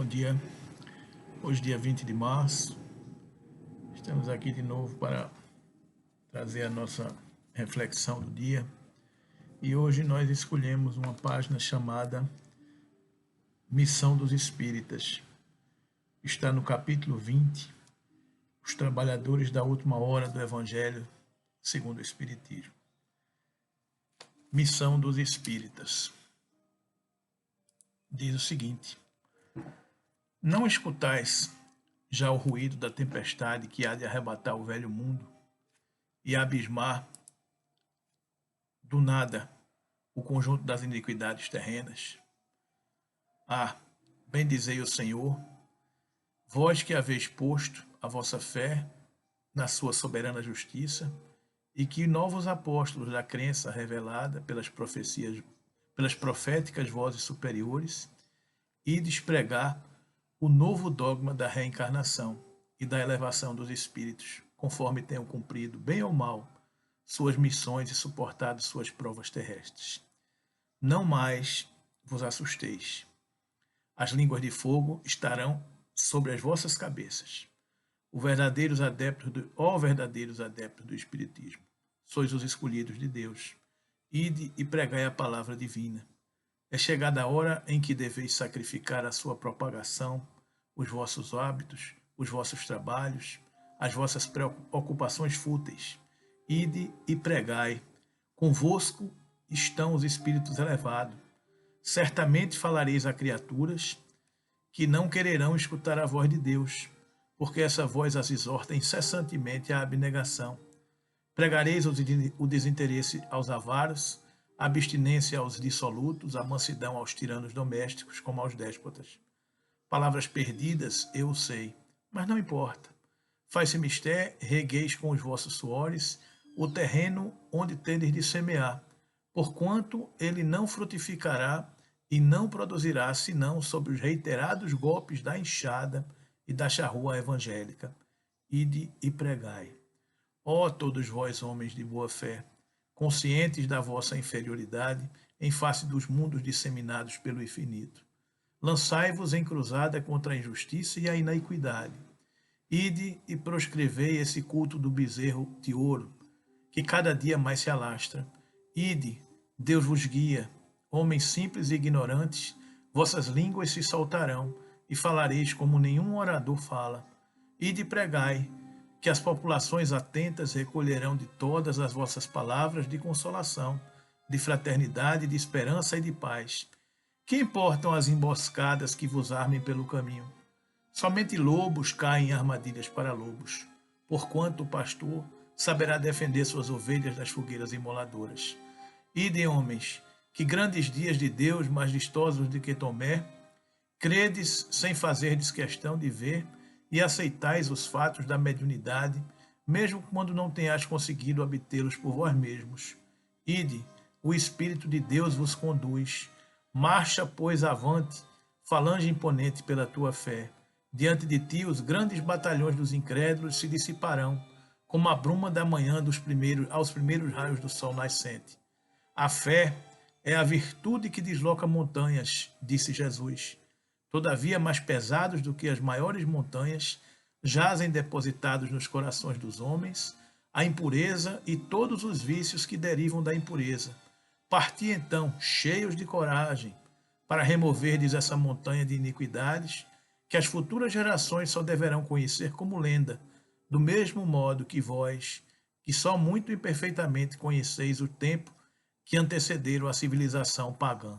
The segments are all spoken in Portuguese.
Bom dia, hoje dia 20 de março, estamos aqui de novo para trazer a nossa reflexão do dia e hoje nós escolhemos uma página chamada Missão dos Espíritas. Está no capítulo 20, os trabalhadores da última hora do Evangelho segundo o Espiritismo. Missão dos Espíritas. Diz o seguinte: não escutais já o ruído da tempestade que há de arrebatar o velho mundo e abismar do nada o conjunto das iniquidades terrenas? Ah, bendizei o Senhor, vós que haveis posto a vossa fé na sua soberana justiça e que novos apóstolos da crença revelada pelas profecias, pelas proféticas vozes superiores, ides pregar o novo dogma da reencarnação e da elevação dos espíritos, conforme tenham cumprido, bem ou mal, suas missões e suportado suas provas terrestres. Não mais vos assusteis. As línguas de fogo estarão sobre as vossas cabeças. Verdadeiros adeptos do Espiritismo, sois os escolhidos de Deus. Ide e pregai a palavra divina. É chegada a hora em que deveis sacrificar a sua propagação, os vossos hábitos, os vossos trabalhos, as vossas preocupações fúteis. Ide e pregai. Convosco estão os espíritos elevados. Certamente falareis a criaturas que não quererão escutar a voz de Deus, porque essa voz as exorta incessantemente à abnegação. Pregareis o desinteresse aos avaros, a abstinência aos dissolutos, a mansidão aos tiranos domésticos como aos déspotas. Palavras perdidas, eu o sei, mas não importa. Faz-se mister, regueis com os vossos suores o terreno onde tendes de semear, porquanto ele não frutificará e não produzirá senão sob os reiterados golpes da enxada e da charrua evangélica. Ide e pregai. Ó todos vós, homens de boa fé, conscientes da vossa inferioridade em face dos mundos disseminados pelo infinito, lançai-vos em cruzada contra a injustiça e a iniquidade. Ide e proscrevei esse culto do bezerro de ouro, que cada dia mais se alastra. Ide, Deus vos guia. Homens simples e ignorantes, vossas línguas se soltarão e falareis como nenhum orador fala. Ide e pregai, que as populações atentas recolherão de todas as vossas palavras de consolação, de fraternidade, de esperança e de paz. Que importam as emboscadas que vos armem pelo caminho? Somente lobos caem em armadilhas para lobos, porquanto o pastor saberá defender suas ovelhas das fogueiras imoladoras. Ide, homens, que grandes dias de Deus, mais vistosos do que Tomé, credes sem fazerdes questão de ver e aceitais os fatos da mediunidade, mesmo quando não tenhais conseguido obtê-los por vós mesmos. Ide, o Espírito de Deus vos conduz. Marcha, pois, avante, falange imponente pela tua fé. Diante de ti os grandes batalhões dos incrédulos se dissiparão, como a bruma da manhã aos primeiros raios do sol nascente. A fé é a virtude que desloca montanhas, disse Jesus. Todavia, mais pesados do que as maiores montanhas, jazem depositados nos corações dos homens a impureza e todos os vícios que derivam da impureza. Parti então, cheios de coragem, para removerdes essa montanha de iniquidades, que as futuras gerações só deverão conhecer como lenda, do mesmo modo que vós, que só muito imperfeitamente conheceis o tempo que antecederam a civilização pagã.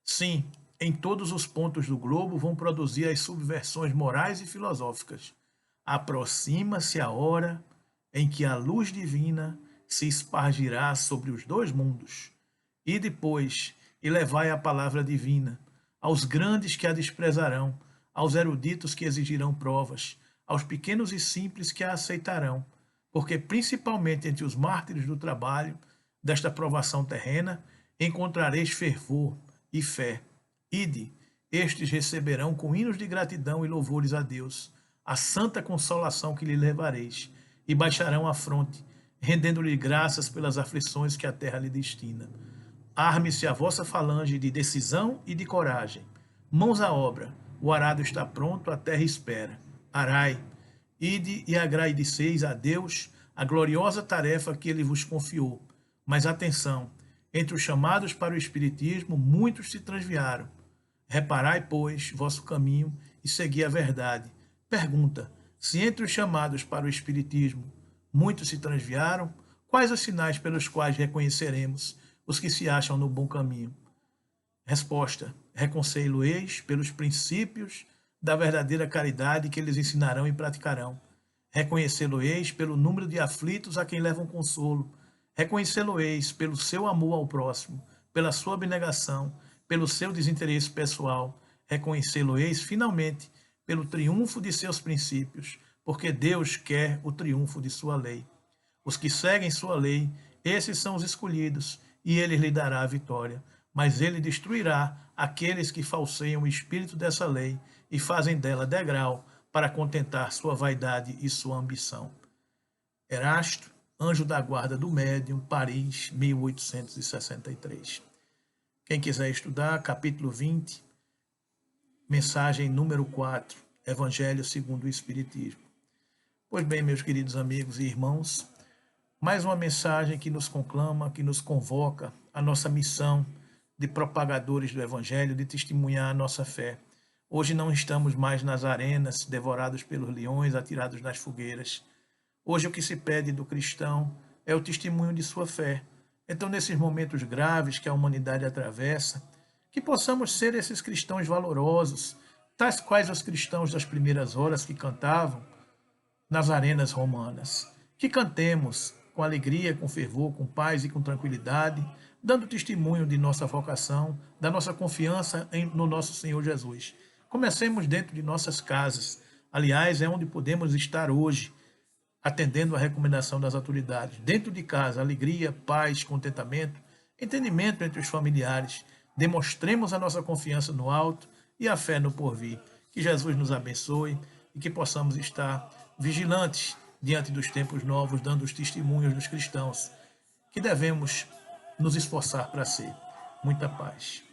Sim, em todos os pontos do globo vão produzir as subversões morais e filosóficas. Aproxima-se a hora em que a luz divina se espargirá sobre os dois mundos. E depois, elevai a palavra divina aos grandes que a desprezarão, aos eruditos que exigirão provas, aos pequenos e simples que a aceitarão, porque principalmente entre os mártires do trabalho, desta provação terrena, encontrareis fervor e fé. Ide, estes receberão com hinos de gratidão e louvores a Deus a santa consolação que lhe levareis, e baixarão a fronte, rendendo-lhe graças pelas aflições que a terra lhe destina. Arme-se a vossa falange de decisão e de coragem. Mãos à obra, O arado está pronto, a terra espera. Arai, ide e agradeceis a Deus a gloriosa tarefa que ele vos confiou. Mas atenção, entre os chamados para o Espiritismo, muitos se transviaram. Reparai, pois, vosso caminho e segui a verdade. Pergunta: se entre os chamados para o Espiritismo muitos se transviaram, quais os sinais pelos quais reconheceremos os que se acham no bom caminho? Resposta: reconcilio-eis pelos princípios da verdadeira caridade que eles ensinarão e praticarão. Reconhecê-lo-eis pelo número de aflitos a quem levam consolo. Reconhecê-lo-eis pelo seu amor ao próximo, pela sua abnegação, pelo seu desinteresse pessoal. Reconhecê-lo-eis, finalmente, pelo triunfo de seus princípios, porque Deus quer o triunfo de sua lei. Os que seguem sua lei, esses são os escolhidos, e ele lhe dará a vitória. Mas ele destruirá aqueles que falseiam o espírito dessa lei e fazem dela degrau para contentar sua vaidade e sua ambição. Erasto, Anjo da Guarda do Médium, Paris, 1863. Quem quiser estudar, capítulo 20, mensagem número 4, Evangelho segundo o Espiritismo. Pois bem, meus queridos amigos e irmãos, mais uma mensagem que nos conclama, que nos convoca à nossa missão de propagadores do Evangelho, de testemunhar a nossa fé. Hoje não estamos mais nas arenas, devorados pelos leões, atirados nas fogueiras. Hoje o que se pede do cristão é o testemunho de sua fé. Então, nesses momentos graves que a humanidade atravessa, que possamos ser esses cristãos valorosos, tais quais os cristãos das primeiras horas que cantavam nas arenas romanas. Que cantemos com alegria, com fervor, com paz e com tranquilidade, dando testemunho de nossa vocação, da nossa confiança no nosso Senhor Jesus. Comecemos dentro de nossas casas. Aliás, é onde podemos estar hoje, atendendo à recomendação das autoridades. Dentro de casa, alegria, paz, contentamento, entendimento entre os familiares. Demonstremos a nossa confiança no alto e a fé no porvir. Que Jesus nos abençoe e que possamos estar vigilantes diante dos tempos novos, dando os testemunhos dos cristãos que devemos nos esforçar para ser. Muita paz.